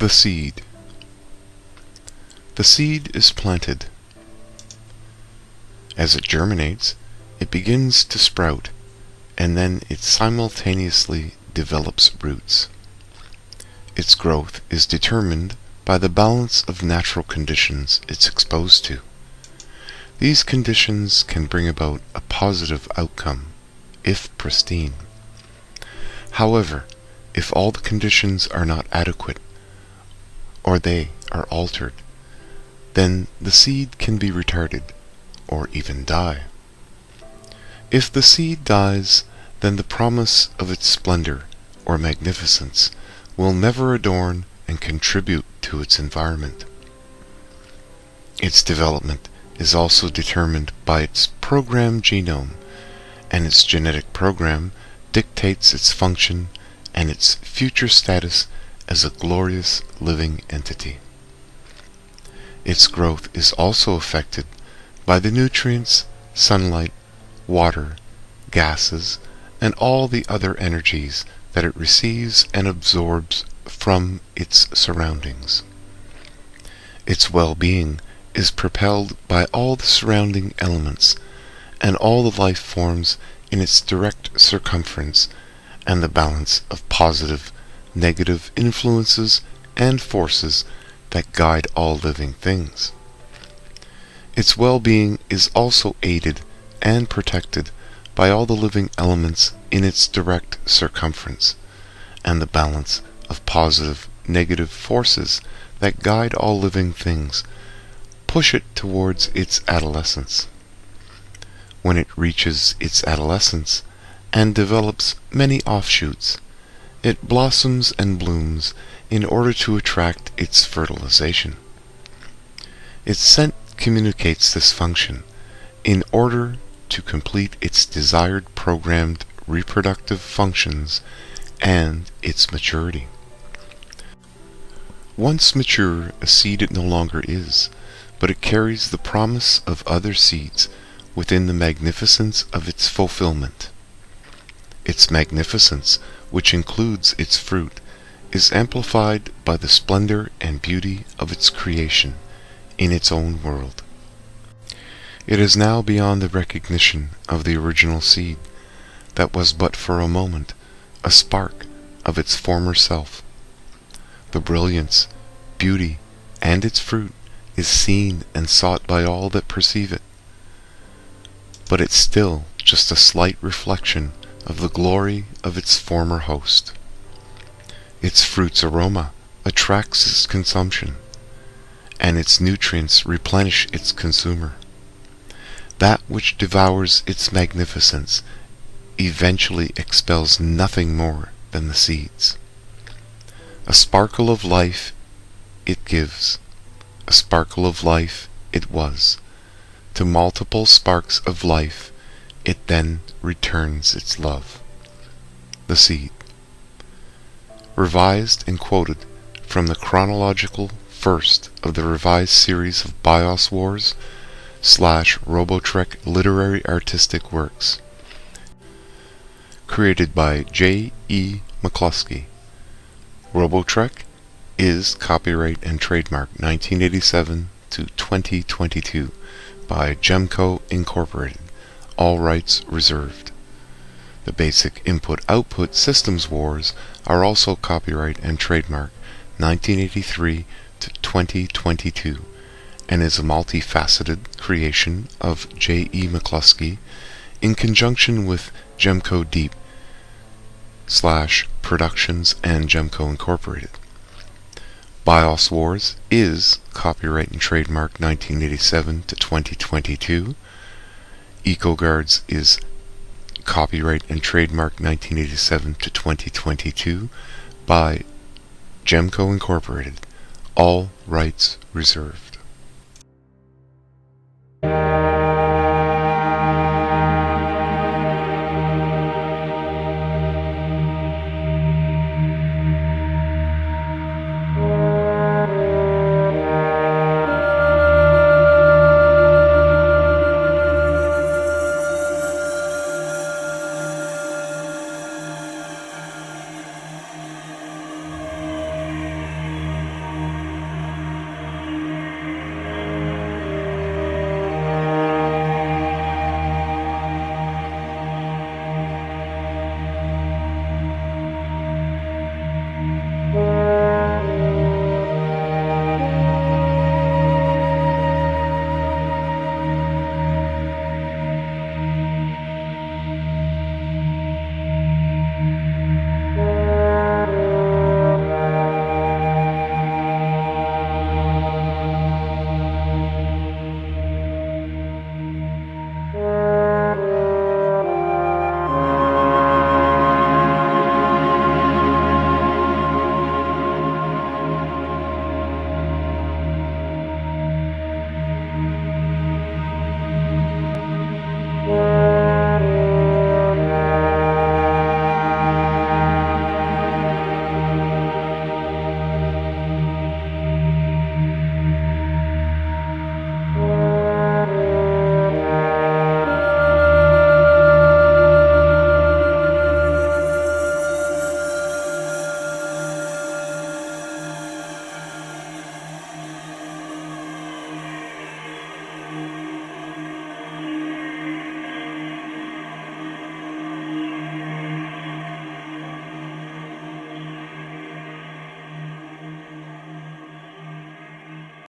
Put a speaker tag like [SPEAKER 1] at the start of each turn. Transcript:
[SPEAKER 1] The seed. The seed is planted. As it germinates, it begins to sprout, and then it simultaneously develops roots. Its growth is determined by the balance of natural conditions it's exposed to. These conditions can bring about a positive outcome, if pristine. However, if all the conditions are not adequate, or they are altered, then the seed can be retarded, or even die. If the seed dies, then the promise of its splendor or magnificence will never adorn and contribute to its environment. Its development is also determined by its programmed genome, and its genetic program dictates its function and its future status as a glorious living entity. Its growth is also affected by the nutrients, sunlight, water, gases, and all the other energies that it receives and absorbs from its surroundings. Its well-being is propelled by all the surrounding elements and all the life forms in its direct circumference and the balance of positive, negative influences and forces that guide all living things. Its well-being is also aided and protected by all the living elements in its direct circumference and the balance of positive, negative forces that guide all living things push it towards its adolescence. When it reaches its adolescence and develops many offshoots, it blossoms and blooms in order to attract its fertilization. Its scent communicates this function in order to complete its desired programmed reproductive functions and its maturity. Once mature, a seed it no longer is, but it carries the promise of other seeds within the magnificence of its fulfillment. Its magnificence, which includes its fruit, is amplified by the splendor and beauty of its creation in its own world. It is now beyond the recognition of the original seed, that was but for a moment a spark of its former self. The brilliance, beauty, and its fruit is seen and sought by all that perceive it. But it's still just a slight reflection of the glory of its former host. Its fruit's aroma attracts its consumption, and its nutrients replenish its consumer. That which devours its magnificence eventually expels nothing more than the seeds. A sparkle of life it gives, a sparkle of life it was. To multiple sparks of life it then returns its love. The seed. Revised and quoted from the chronological first of the revised series of BIOS Wars / Robo Trek literary artistic works. Created by J. E. McCluskey. Robo Trek is copyright and trademark 1987 to 2022 by Gemco Incorporated. All rights reserved. The basic input-output systems wars are also copyright and trademark 1983 to 2022 and is a multifaceted creation of J. E. McCluskey in conjunction with Gemco Deep / Productions and Gemco Incorporated. BIOS Wars is copyright and trademark 1987 to 2022. EcoGuards is copyright and trademark 1987 to 2022 by Gemco Incorporated. All rights reserved.